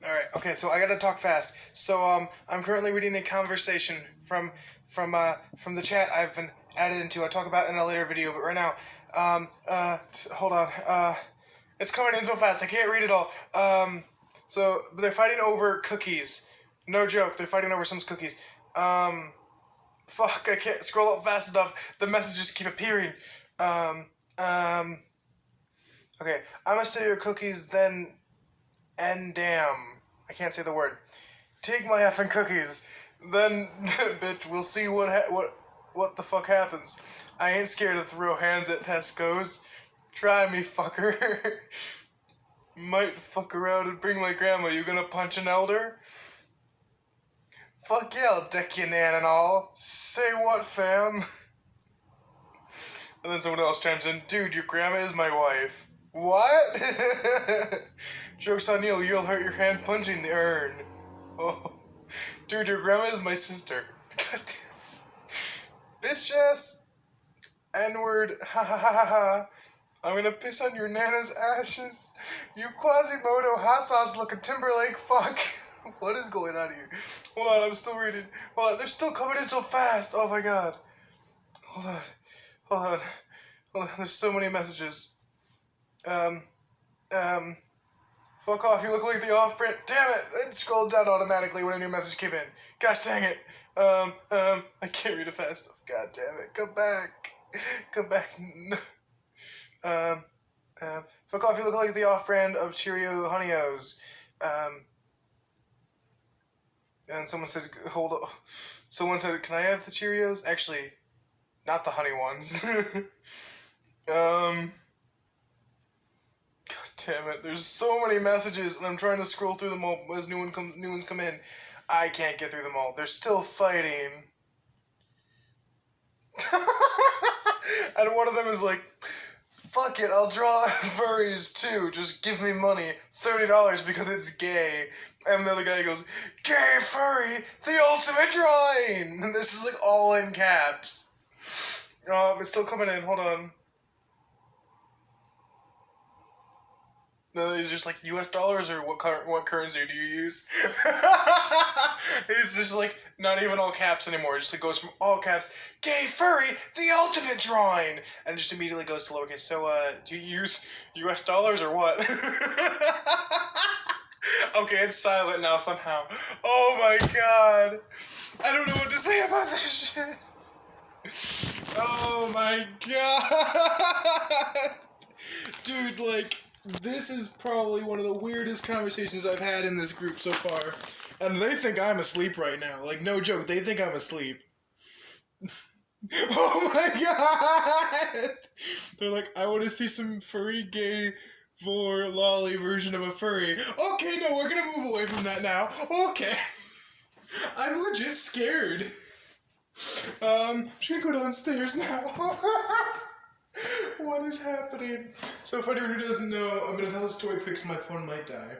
Alright, okay, so I gotta talk fast. So, I'm currently reading a conversation from the chat I've been added into. I'll talk about it in a later video, but right now, hold on. It's coming in so fast, I can't read it all. So, they're fighting over cookies. No joke, they're fighting over some cookies. Fuck, I can't scroll up fast enough. The messages keep appearing. Okay, I'm gonna steal your cookies, then, and damn. I can't say the word. Take my effing cookies. Then, bitch, we'll see what the fuck happens. I ain't scared to throw hands at Tesco's. Try me, fucker. Might fuck around and bring my grandma. You gonna punch an elder? Fuck yeah, I'll deck your nan and all. Say what, fam? And then someone else chimes in, dude, your grandma is my wife. What? Joke's on you, you'll hurt your hand punching the urn. Oh. Dude, your grandma is my sister. God damn. Bitch ass. N-word. Ha ha ha ha ha. I'm gonna piss on your nana's ashes. You Quasimodo hot sauce looking Timberlake fuck. What is going on here? Hold on, I'm still reading. Hold on, they're still coming in so fast. Oh my god. Hold on. Hold on. Hold on. There's so many messages. Fuck off, you look like the off-print. Damn it! It scrolled down automatically when a new message came in. Gosh dang it. I can't read it fast enough. God damn it. Come back. Come back. Fuck off, you look like the off-brand of Cheerio Honey-O's. And someone said, hold up. Someone said, can I have the Cheerios? Actually, not the honey ones. Damn it, there's so many messages, and I'm trying to scroll through them all as new ones come in. I can't get through them all. They're still fighting. And one of them is like, fuck it, I'll draw furries too. Just give me money. $30 because it's gay. And the other guy goes, gay furry, the ultimate drawing! And this is like all in caps. It's still coming in, hold on. No, he's just like, US dollars or what currency do you use? He's just like, not even all caps anymore. It just like goes from all caps, gay furry, the ultimate drawing, and just immediately goes to lowercase. So, do you use US dollars or what? Okay, it's silent now somehow. Oh my god. I don't know what to say about this shit. Oh my god. Dude, like, this is probably one of the weirdest conversations I've had in this group so far. And they think I'm asleep right now. Like, no joke, they think I'm asleep. Oh my god! They're like, I want to see some furry gay for lolly version of a furry. Okay, no, we're gonna move away from that now. Okay. I'm legit scared. I'm just gonna go downstairs now. What is happening? So if anyone who doesn't know, I'm gonna tell the story quick so my phone might die.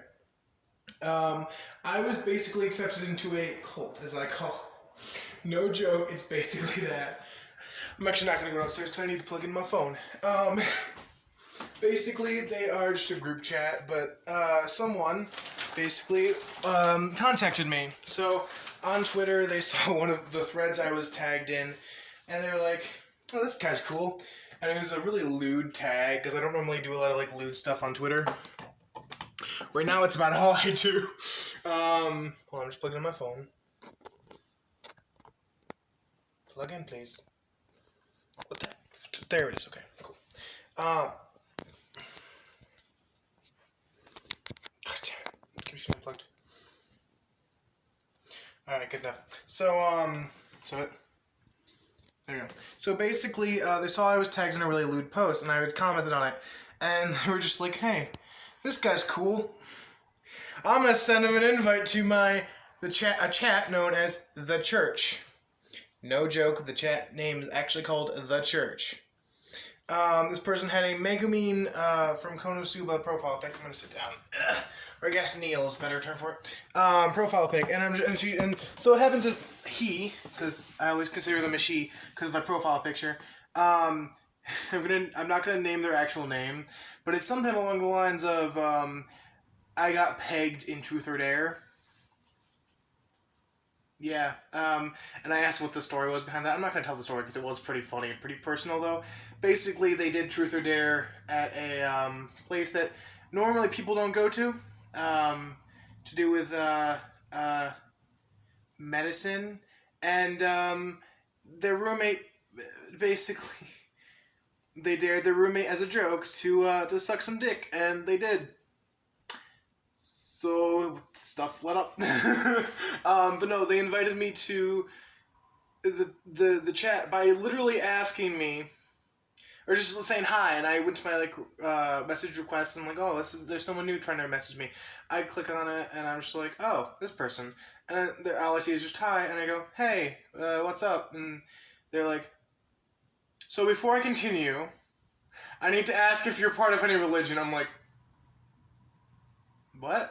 I was basically accepted into a cult, as I call. No joke, it's basically that. I'm actually not gonna go downstairs because I need to plug in my phone. Basically, they are just a group chat, but someone basically contacted me. So on Twitter, they saw one of the threads I was tagged in, and they were like, "Oh, this guy's cool." And it was a really lewd tag, because I don't normally do a lot of, like, lewd stuff on Twitter. Right now, it's about all I do. Hold on, I'm just plugging in my phone. Plug in, please. What the? There it is, okay, cool. God damn it. Keeps getting unplugged. Alright, good enough. So there you go. So basically, they saw I was tagged in a really lewd post, and I had commented on it, and they were just like, hey, this guy's cool. I'm gonna send him an invite to a chat known as The Church. No joke, the chat name is actually called The Church. This person had a Megumin from Konosuba profile pic. I'm gonna sit down. Or I guess Neil is a better term for it. Profile pic, and so what happens is he, because I always consider them a she, because of their profile picture. I'm not gonna name their actual name, but it's something along the lines of I got pegged in Truth or Dare. Yeah, and I asked what the story was behind that. I'm not going to tell the story because it was pretty funny and pretty personal, though. Basically, they did Truth or Dare at a place that normally people don't go to do with medicine, and their roommate basically they dared their roommate as a joke to suck some dick, and they did. So stuff let up. But no, they invited me to the chat by literally asking me, or just saying hi, and I went to my message requests, and I'm like, oh, there's someone new trying to message me. I click on it, and I'm just like, oh, this person, and all I see is just hi, and I go, hey, what's up? And they're like, so before I continue, I need to ask if you're part of any religion. I'm like, what?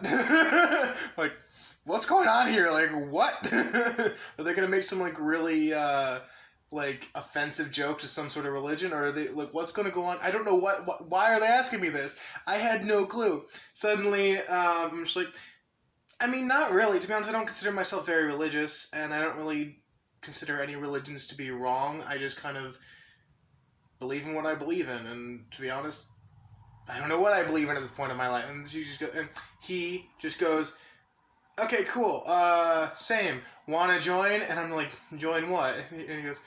Like, what's going on here? Like, what? Are they gonna make some really offensive joke to some sort of religion, or are they like, what's gonna go on? I don't know why are they asking me this? I had no clue. Suddenly, I'm just like, I mean, not really. To be honest, I don't consider myself very religious, and I don't really consider any religions to be wrong. I just kind of believe in what I believe in, and to be honest, I don't know what I believe in at this point in my life. And he just goes, okay, cool, same. Wanna join? And I'm like, join what? And he goes,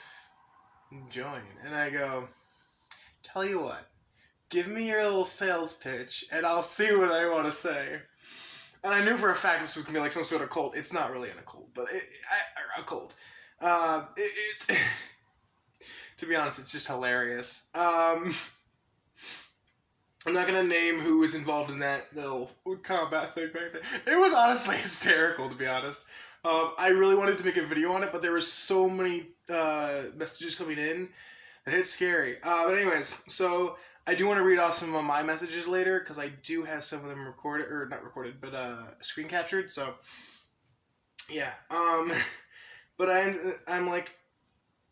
join. And I go, tell you what, give me your little sales pitch, and I'll see what I want to say. And I knew for a fact this was going to be like some sort of cult. It's not really in a cult, but a cult. It's to be honest, it's just hilarious. I'm not going to name who was involved in that little combat thing back there. It was honestly hysterical, to be honest. I really wanted to make a video on it, but there were so many messages coming in that it's scary. But anyways, so I do want to read off some of my messages later, because I do have some of them recorded, or not recorded, but screen captured, so yeah. But I'm like,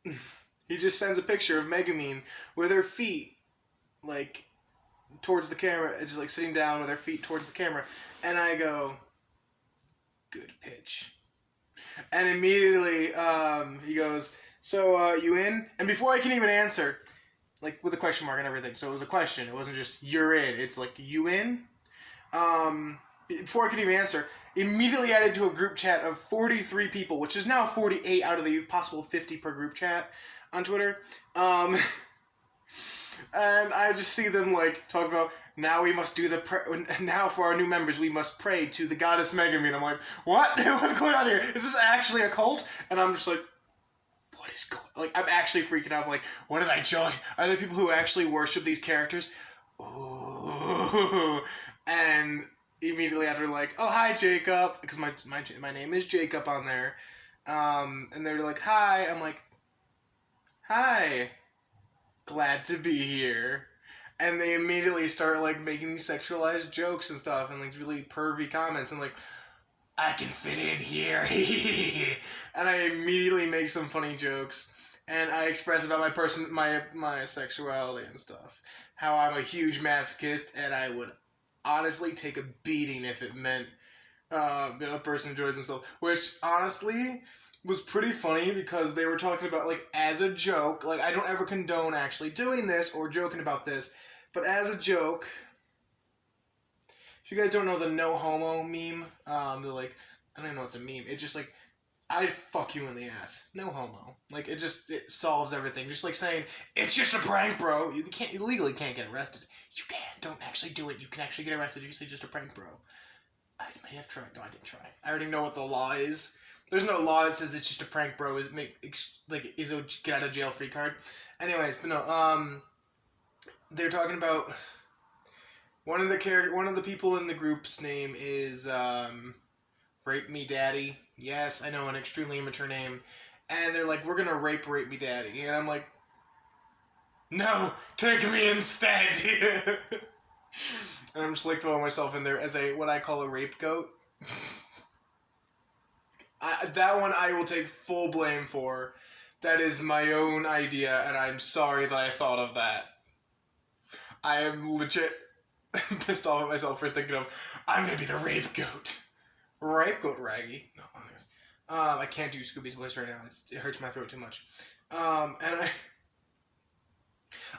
he just sends a picture of Megumin with her feet, like, towards the camera, just like sitting down with her feet towards the camera, and I go, good pitch. And immediately he goes, so you in? And before I can even answer, like with a question mark and everything, so it was a question, it wasn't just you're in, it's like, you in? Before I could even answer, immediately added to a group chat of 43 people, which is now 48 out of the possible 50 per group chat on Twitter. And I just see them like talk about, now we must do now for our new members we must pray to the goddess Megumin. I'm like, what? What's going on here? Is this actually a cult? And I'm just like, what is going on? Like, I'm actually freaking out. I'm like, what did I join? Are there people who actually worship these characters? Ooh. And immediately after, like, oh, hi, Jacob, because my name is Jacob on there. And they're like, hi. I'm like, hi. Glad to be here. And they immediately start like making these sexualized jokes and stuff, and like really pervy comments, and like, I can fit in here. And I immediately make some funny jokes, and I express about my sexuality and stuff, how I'm a huge masochist, and I would honestly take a beating if it meant a person enjoys themselves, which honestly was pretty funny, because they were talking about, like, as a joke, like, I don't ever condone actually doing this or joking about this, but as a joke, if you guys don't know the no homo meme, they're like, I don't even know what's a meme, it's just like, I'd fuck you in the ass, no homo, like, it solves everything, just like saying, it's just a prank, bro, you legally can't get arrested, you can, don't actually do it, you can actually get arrested if you say just a prank, bro. I may have tried, no, I didn't try, I already know what the law is. There's no law that says it's just a prank, bro. Is a get out of jail free card. Anyways, but no. They're talking about one of the people in the group's name is Rape Me Daddy. Yes, I know, an extremely immature name. And they're like, we're gonna rape Me Daddy, and I'm like, no, take me instead. And I'm just like throwing myself in there as what I call a rape goat. That one I will take full blame for. That is my own idea, and I'm sorry that I thought of that. I am legit pissed off at myself for thinking of, I'm gonna be the rape goat. Rape goat Raggy. No, anyways. I can't do Scooby's voice right now. It hurts my throat too much. And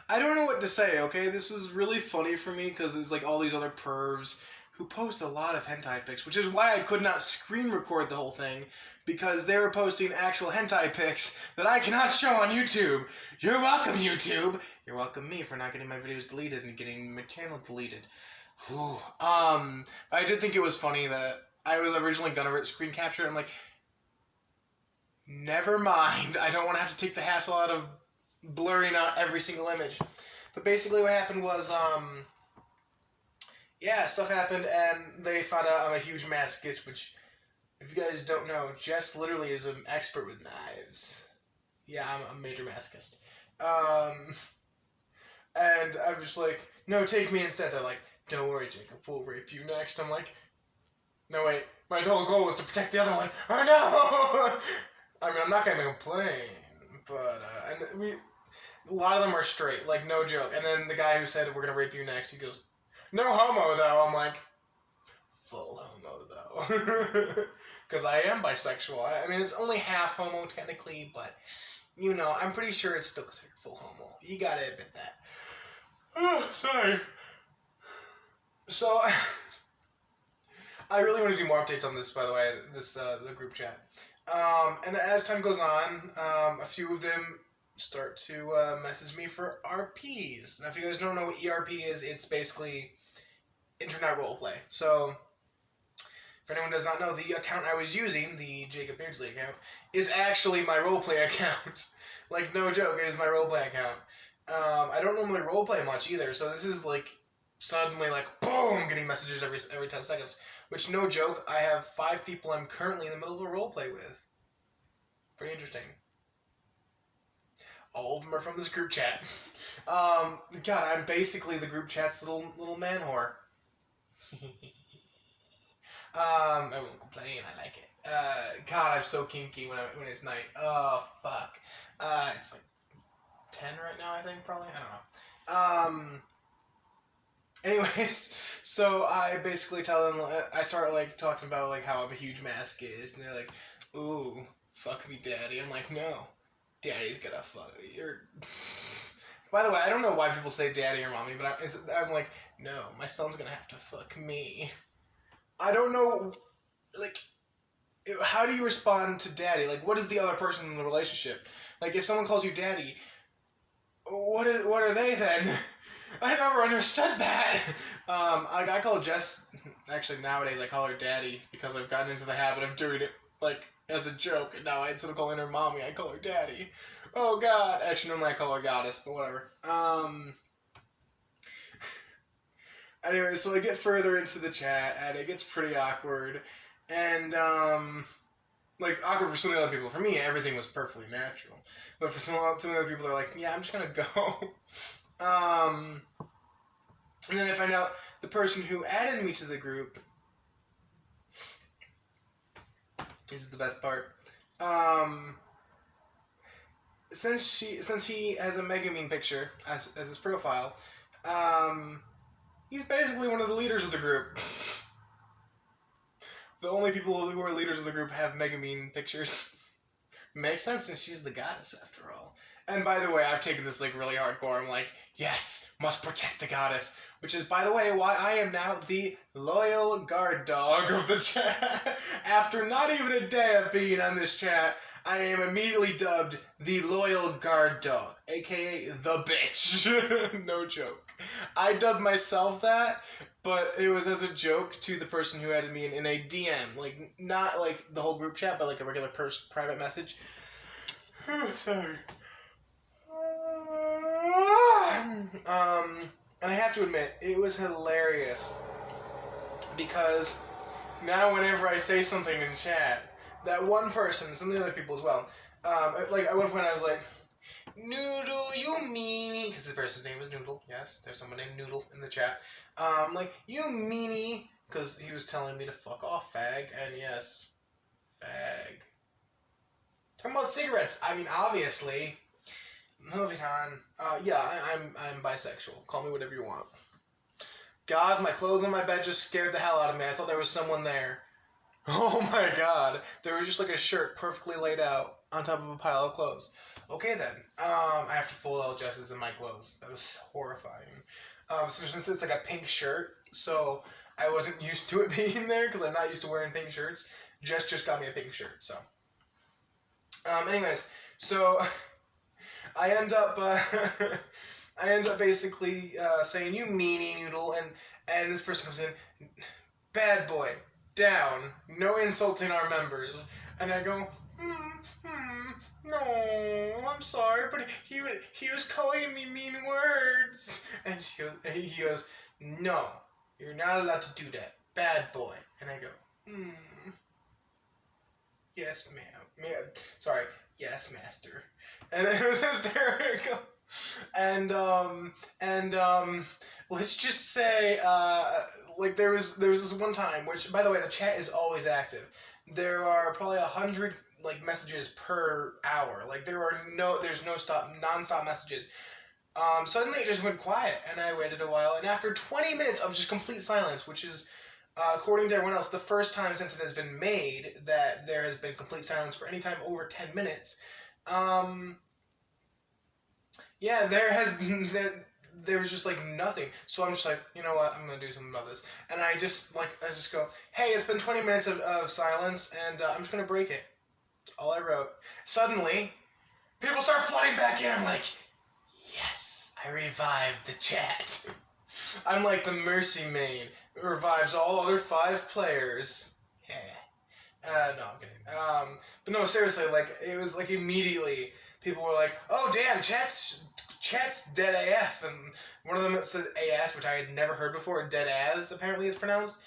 I don't know what to say, okay? This was really funny for me because it's like all these other pervs who post a lot of hentai pics, which is why I could not screen record the whole thing, because they were posting actual hentai pics that I cannot show on YouTube. You're welcome, YouTube. You're welcome me for not getting my videos deleted and getting my channel deleted. Whew. I did think it was funny that I was originally gonna screen capture it. I'm like, never mind. I don't want to have to take the hassle out of blurring out every single image. But basically what happened was, yeah, stuff happened, and they found out I'm a huge masochist, which, if you guys don't know, Jess literally is an expert with knives. Yeah, I'm a major masochist. And I'm just like, no, take me instead. They're like, don't worry, Jacob, we'll rape you next. I'm like, no, wait, my whole goal was to protect the other one. Oh, no! I mean, I'm not gonna complain, but, and a lot of them are straight, like, no joke. And then the guy who said, we're gonna rape you next, he goes, no homo, though. I'm like, full homo, though. Because I am bisexual. I mean, it's only half homo, technically, but, you know, I'm pretty sure it's still considered full homo. You gotta admit that. Oh, sorry. So, I really want to do more updates on this, by the way, the group chat. And as time goes on, a few of them start to message me for RPs. Now, if you guys don't know what ERP is, it's basically internet roleplay. So, if anyone does not know, the account I was using, the Jacob Beardsley account, is actually my roleplay account. Like, no joke, it is my roleplay account. I don't normally roleplay much either, so this is like suddenly like boom, getting messages every 10 seconds. Which, no joke, I have 5 people I'm currently in the middle of a roleplay with. Pretty interesting. All of them are from this group chat. God, I'm basically the group chat's little man whore. I won't complain. I like it. God, I'm so kinky when it's night. Oh fuck. It's like 10 right now, I think, probably. I don't know. Anyways, so I basically tell them, I start like talking about like how I'm a huge masochist, and they're like, "Ooh, fuck me, daddy." I'm like, "No, daddy's gonna fuck you." By the way, I don't know why people say daddy or mommy, but I'm like, no, my son's gonna have to fuck me. I don't know, like, how do you respond to daddy? Like, what is the other person in the relationship? Like, if someone calls you daddy, what are they then? I never understood that. I call Jess, actually nowadays I call her daddy because I've gotten into the habit of doing it, like, as a joke. And now instead of calling her mommy, I call her daddy. Oh god. Actually, normally I call her goddess, but whatever. Anyway, so I get further into the chat, and it gets pretty awkward. And, like, awkward for some of the other people. For me, everything was perfectly natural. But for some of the other people, they're like, yeah, I'm just gonna go. And then I find out the person who added me to the group, this is the best part, since he has a Megumin picture as his profile, he's basically one of the leaders of the group. The only people who are leaders of the group have Megumin pictures. Makes sense since she's the goddess after all. And by the way, I've taken this like really hardcore. I'm like, yes, must protect the goddess. Which is, by the way, why I am now the loyal guard dog of the chat. After not even a day of being on this chat, I am immediately dubbed the loyal guard dog, aka the bitch. No joke. I dubbed myself that, but it was as a joke to the person who added me in a DM. Like, not like the whole group chat, but like a regular private message. Sorry. And I have to admit, it was hilarious. Because now whenever I say something in chat, that one person, some of the other people as well, like at one point I was like, Noodle, you meanie, because the person's name was Noodle. Yes, there's someone named Noodle in the chat. Like, you meanie, because he was telling me to fuck off, fag, and yes, fag. Talking about cigarettes, I mean, obviously. Moving on. Yeah, I'm bisexual. Call me whatever you want. God, my clothes on my bed just scared the hell out of me. I thought there was someone there. Oh my God. There was just like a shirt perfectly laid out on top of a pile of clothes. Okay then. I have to fold all Jess's in my clothes. That was horrifying. So since it's like a pink shirt, so I wasn't used to it being there because I'm not used to wearing pink shirts. Jess just got me a pink shirt, so. Anyways, so I end up basically saying, "You meanie noodle," and this person comes in, "Bad boy, down, no insulting our members," and I go, "No, I'm sorry, but he was calling me mean words," and he goes, "No, you're not allowed to do that, bad boy," and I go, "Yes, ma'am. Sorry, yes, master." And it was hysterical. And let's just say, like there was this one time, which by the way, the chat is always active. There are probably 100 like messages per hour. Like there's no non-stop messages. Suddenly it just went quiet, and I waited a while, and after 20 minutes of just complete silence, which is, according to everyone else, the first time since it has been made that there has been complete silence for any time over 10 minutes. Yeah, there was just like nothing. So I'm just like, you know what, I'm gonna do something about this. And I just go, "Hey, it's been 20 minutes of silence, and I'm just gonna break it." That's all I wrote. Suddenly, people start flooding back in. I'm like, yes, I revived the chat. I'm like the Mercy main. It revives all other 5 players. Yeah. No, I'm kidding. But no, seriously, like, it was like immediately people were like, "Oh, damn, chat's dead AF," and one of them said AS, which I had never heard before. Dead as, apparently it's pronounced.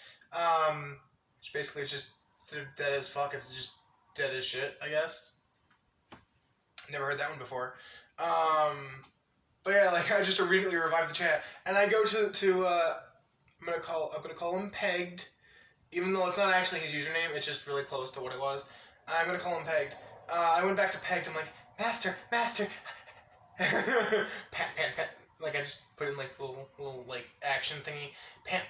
Which basically is just, instead of dead as fuck, it's just dead as shit, I guess. Never heard that one before. But yeah, like, I just immediately revived the chat, and I go to I'm gonna call him Pegged, even though it's not actually his username, it's just really close to what it was. I'm gonna call him Pegged. I went back to Pegged, I'm like, Master, pant, like I just put in like little like action thingy, pant,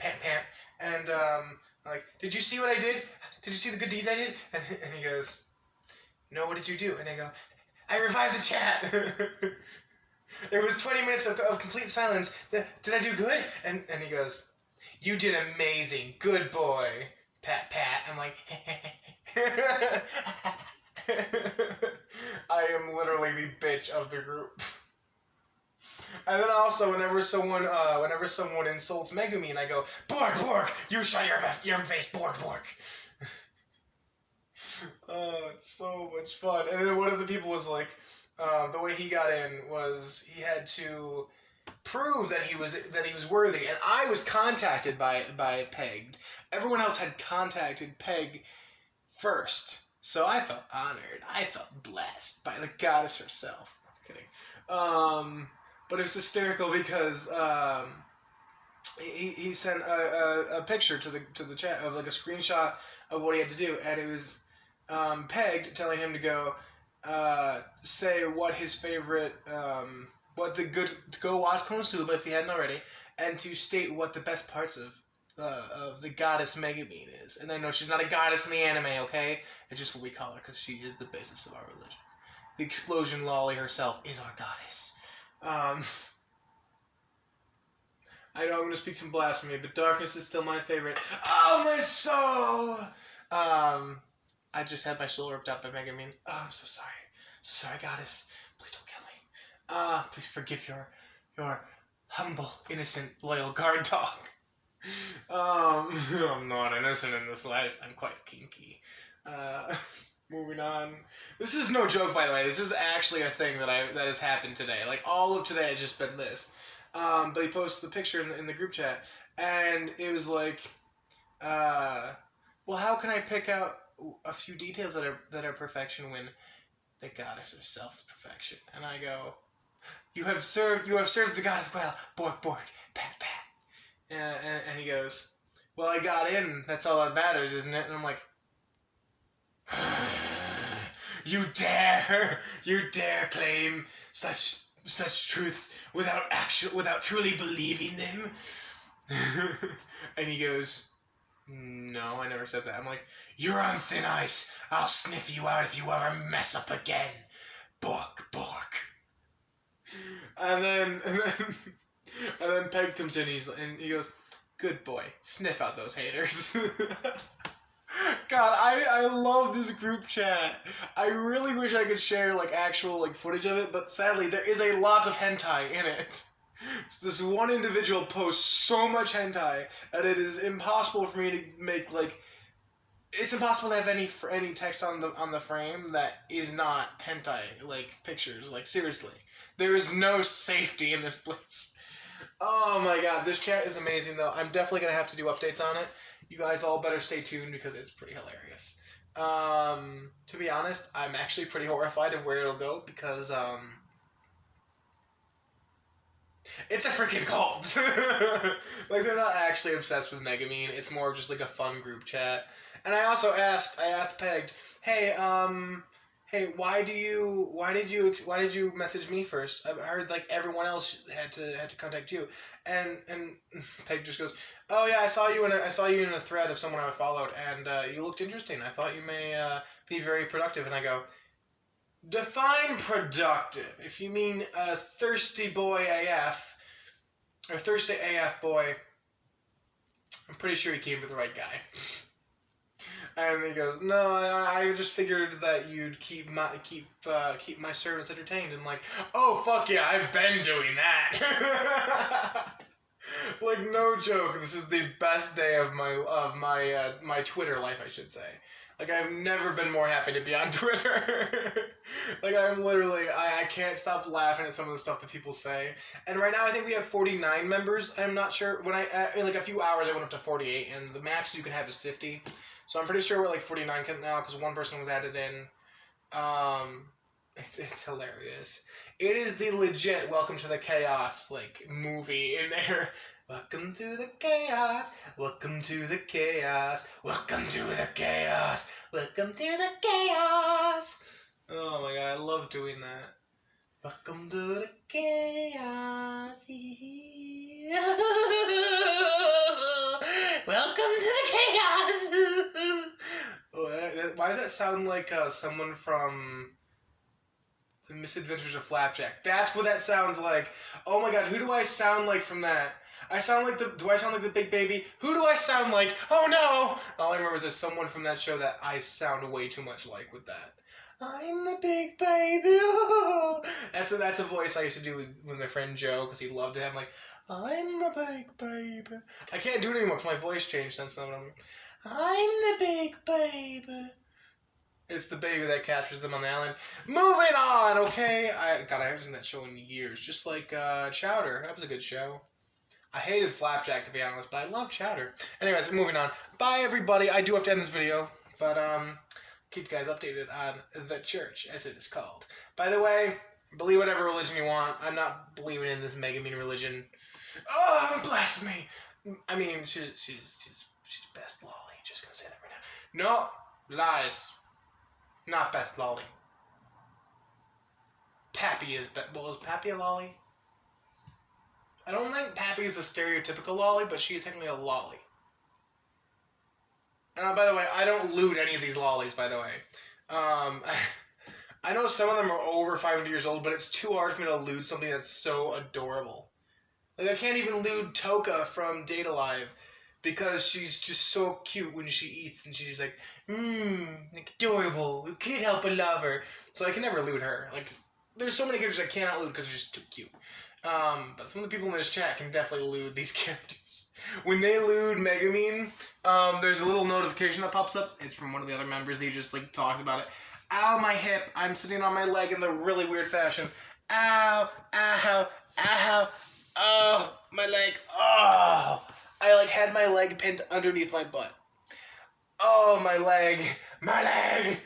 and I'm like, "Did you see what I did? Did you see the good deeds I did?" And he goes, "No, what did you do?" And I go, "I revived the chat." There was 20 minutes of complete silence. "Did I do good?" And he goes, "You did amazing, good boy." Pat. I'm like, I am literally the bitch of the group. And then also, whenever someone insults Megumi, and I go, Borg, you shut your face, Borg. Oh, it's so much fun. And then one of the people was like, the way he got in was he had to prove that he was worthy, and I was contacted by Pegged. Everyone else had contacted Peg first, so I felt honored. I felt blessed by the goddess herself. I'm kidding. But it's hysterical because he sent a picture to the chat of like a screenshot of what he had to do, and it was Pegged telling him to go say what his favorite to go watch Konosuba if he hadn't already, and to state what the best parts of the goddess Megumi is. And I know she's not a goddess in the anime, okay? It's just what we call her because she is the basis of our religion. The explosion lolly herself is our goddess. I know I'm going to speak some blasphemy, but darkness is still my favorite. Oh, my soul! I just had my soul ripped out by Megumin. Oh, I'm so sorry. So sorry, goddess. Please don't kill me. Please forgive your humble, innocent, loyal guard dog. I'm not innocent in the slightest. I'm quite kinky. Moving on. This is no joke, by the way. This is actually a thing that has happened today. Like, all of today has just been this. But he posts a picture in the group chat, and it was like, well, how can I pick out a few details that are perfection when the goddess herself is perfection? And I go, you have served the goddess well, Borg, pat. And he goes, well, I got in. That's all that matters, isn't it? And I'm like, you dare claim such truths without truly believing them? And he goes, no, I never said that. I'm like, you're on thin ice. I'll sniff you out if you ever mess up again. Bork, bork. And then Peg comes in and he goes, good boy, sniff out those haters. God, I love this group chat. I really wish I could share like actual like footage of it, but sadly there is a lot of hentai in it. This one individual posts so much hentai that it is impossible for me to make like, it's impossible to have any text on the frame that is not hentai like pictures. Like seriously, there is no safety in this place. Oh my god, this chat is amazing though. I'm definitely gonna have to do updates on it. You guys all better stay tuned because it's pretty hilarious. To be honest, I'm actually pretty horrified of where it'll go because it's a freaking cult. Like they're not actually obsessed with Megamine. It's more of just like a fun group chat. And I also asked Pegged, hey, why did you message me first? I heard like everyone else had to contact you. And Peg just goes, oh yeah, I saw you in a thread of someone I followed, and you looked interesting. I thought you may be very productive. And I go, define productive. If you mean a thirsty boy AF or thirsty AF boy, I'm pretty sure he came to the right guy. And he goes, no, I just figured that you'd keep my servants entertained. And like, oh fuck yeah, I've been doing that. Like no joke, this is the best day of my Twitter life, I should say. Like I've never been more happy to be on Twitter. Like I'm literally, I can't stop laughing at some of the stuff that people say. And right now I think we have 49 members. I'm not sure. When in like a few hours I went up to 48, and the max you can have is 50. So I'm pretty sure we're like 49 now because one person was added in. It's hilarious. It is the legit Welcome to the Chaos like movie in there. Welcome to the chaos. Welcome to the chaos. Welcome to the chaos. Welcome to the chaos. Oh my god, I love doing that. Welcome to the chaos. Welcome to the chaos. Why does that sound like someone from The Misadventures of Flapjack? That's what that sounds like. Oh my god, who do I sound like from that? Do I sound like the big baby? Who do I sound like? Oh no! All I remember is there's someone from that show that I sound way too much like with that. I'm the big baby. That's a voice I used to do with my friend Joe because he loved to have like, I'm the big baby. I can't do it anymore because my voice changed since then. I'm the big baby. It's the baby that captures them on the island. Moving on, okay? I haven't seen that show in years. Just like Chowder. That was a good show. I hated Flapjack, to be honest, but I love Chowder. Anyways, moving on. Bye, everybody. I do have to end this video, but keep you guys updated on the church, as it is called. By the way, believe whatever religion you want. I'm not believing in this Megamine religion. Oh, blasphemy! I mean, she's best lolly. Just gonna say that right now. No, lies. Not best lolly. Pappy is well, is Pappy a lolly? I don't think Pappy is the stereotypical lolly, but she is technically a lolly. And by the way, I don't loot any of these lollies, by the way. I know some of them are over 500 years old, but it's too hard for me to loot something that's so adorable. Like, I can't even loot Toka from Date Alive because she's just so cute when she eats, and she's like, adorable. You can't help but love her. So I can never loot her. Like, there's so many characters I cannot loot because they're just too cute. But some of the people in this chat can definitely loot these characters. When they loot Megamine, there's a little notification that pops up. It's from one of the other members. He just like talked about it. Ow, my hip. I'm sitting on my leg in the really weird fashion. Ow, ow, ow, oh, my leg. Oh, I like had my leg pinned underneath my butt. Oh, my leg. My leg.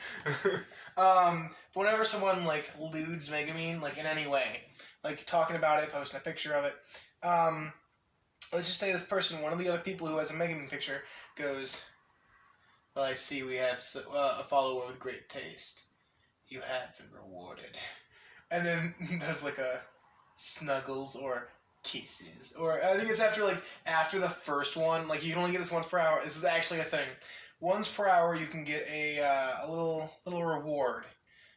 But whenever someone like lewds Megamine, like in any way, like talking about it, posting a picture of it, let's just say this person, one of the other people who has a Megamine picture, goes, well, I see we have a follower with great taste. You have been rewarded. And then does like a Snuggles or Kisses. Or I think it's after the first one. Like, you can only get this once per hour. This is actually a thing. Once per hour, you can get a little reward.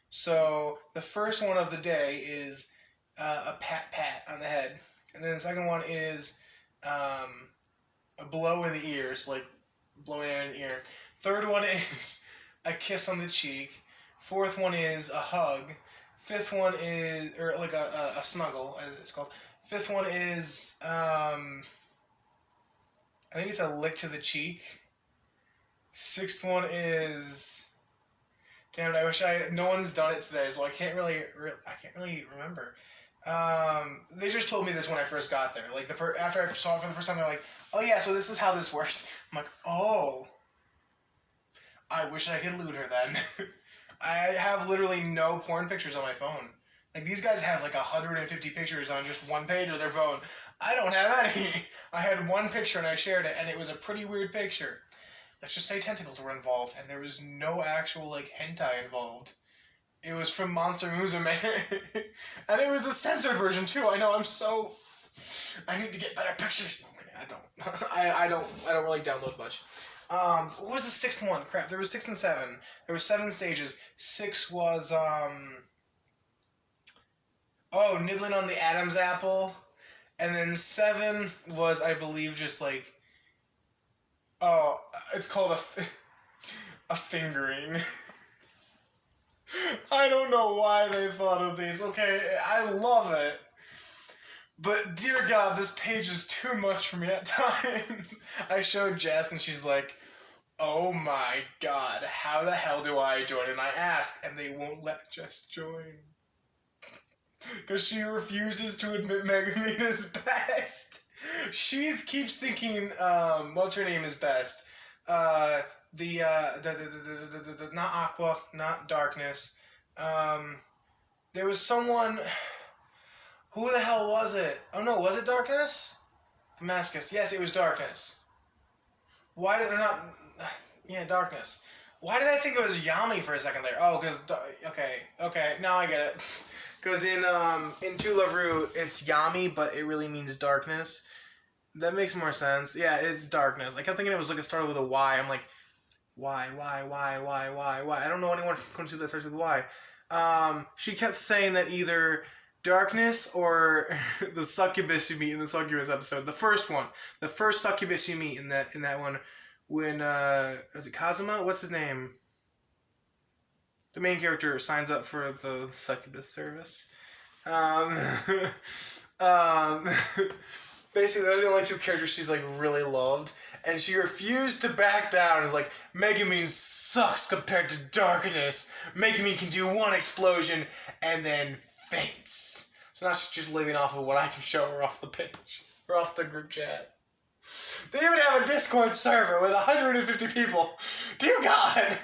So the first one of the day is a pat on the head, and then the second one is a blow in the ears, like blowing air in the ear. Third one is a kiss on the cheek. Fourth one is a hug. Fifth one is, or like a snuggle, as it's called. Fifth one is, I think it's a lick to the cheek. Sixth one is, damn it, I wish no one's done it today, so I can't really remember. They just told me this when I first got there. Like, after I saw it for the first time, they're like, oh yeah, so this is how this works. I'm like, oh. I wish I could loot her then. I have literally no porn pictures on my phone. Like, these guys have like 150 pictures on just one page of their phone. I don't have any. I had one picture and I shared it, and it was a pretty weird picture. Let's just say tentacles were involved, and there was no actual, like, hentai involved. It was from Monster Musume. And it was the censored version, too. I know, I need to get better pictures. Okay, I don't. I don't really download much. What was the sixth one? Crap, there was 6 and 7. There were 7 stages. 6 was, nibbling on the Adam's apple. And then 7 was, I believe, just like, it's called a fingering. I don't know why they thought of these. Okay, I love it. But, dear God, this page is too much for me at times. I showed Jess, and she's like, oh my God, how the hell do I join? And I ask, and they won't let Jess join. Because she refuses to admit Megumin is best. She keeps thinking, what's her name is best? Not Aqua, not Darkness. There was someone... Who the hell was it? Oh no, was it Darkness? Damascus. Yes, it was Darkness. Why did I not... Yeah, Darkness. Why did I think it was Yami for a second there? Oh, because... Okay, now I get it. Because in To Love Ru, it's Yami, but it really means darkness. That makes more sense. Yeah, it's darkness. I kept thinking it was like it started with a Y. I'm like, why? I don't know anyone from Konosuba that starts with Y. She kept saying that either Darkness or the succubus you meet in the succubus episode. The first one. The first succubus you meet in that one. When, is it Kazuma? What's his name? The main character signs up for the succubus service. Basically, those are the only 2 characters she's, like, really loved. And she refused to back down. It's like, Megumin sucks compared to Darkness. Megumin can do 1 explosion and then faints. So now she's just living off of what I can show her off the page. Or off the group chat. They even have a Discord server with 150 people. Dear God!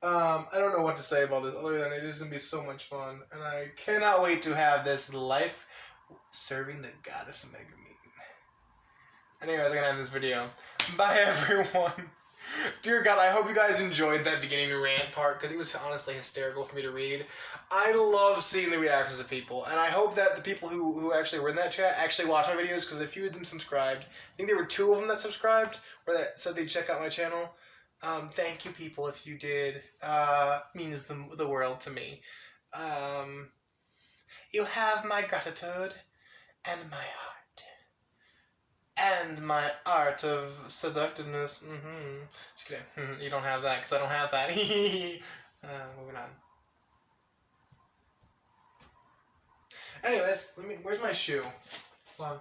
I don't know what to say about this other than it is going to be so much fun. And I cannot wait to have this life serving the goddess Megumin. Anyways, I'm going to end this video. Bye, everyone. Dear God, I hope you guys enjoyed that beginning rant part, because it was honestly hysterical for me to read. I love seeing the reactions of people, and I hope that the people who actually were in that chat actually watch my videos, because a few of them subscribed. I think there were 2 of them that subscribed, or that said they'd check out my channel. Thank you, people, if you did. Means the world to me. You have my gratitude and my heart. And my art of seductiveness. Just kidding. You don't have that, because I don't have that. Moving on. Anyways, where's my shoe? Hold on.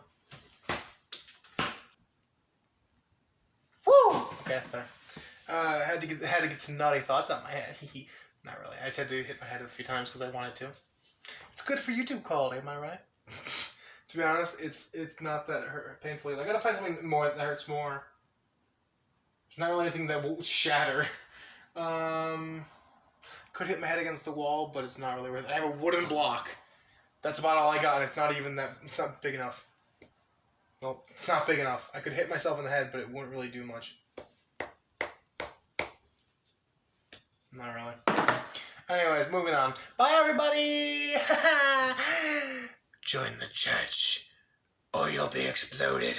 Woo! Okay, that's better. Had to get some naughty thoughts out my head. Not really. I just had to hit my head a few times because I wanted to. It's good for YouTube quality, am I right? To be honest, it's not that painfully. I gotta find something more that hurts more. There's not really anything that will shatter. Could hit my head against the wall, but it's not really worth it. I have a wooden block. That's about all I got, and it's not even that. It's not big enough. Nope, it's not big enough. I could hit myself in the head, but it wouldn't really do much. Not really. Anyways, moving on. Bye, everybody! Join the church. or you'll be exploded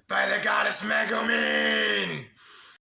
by the goddess Megumin!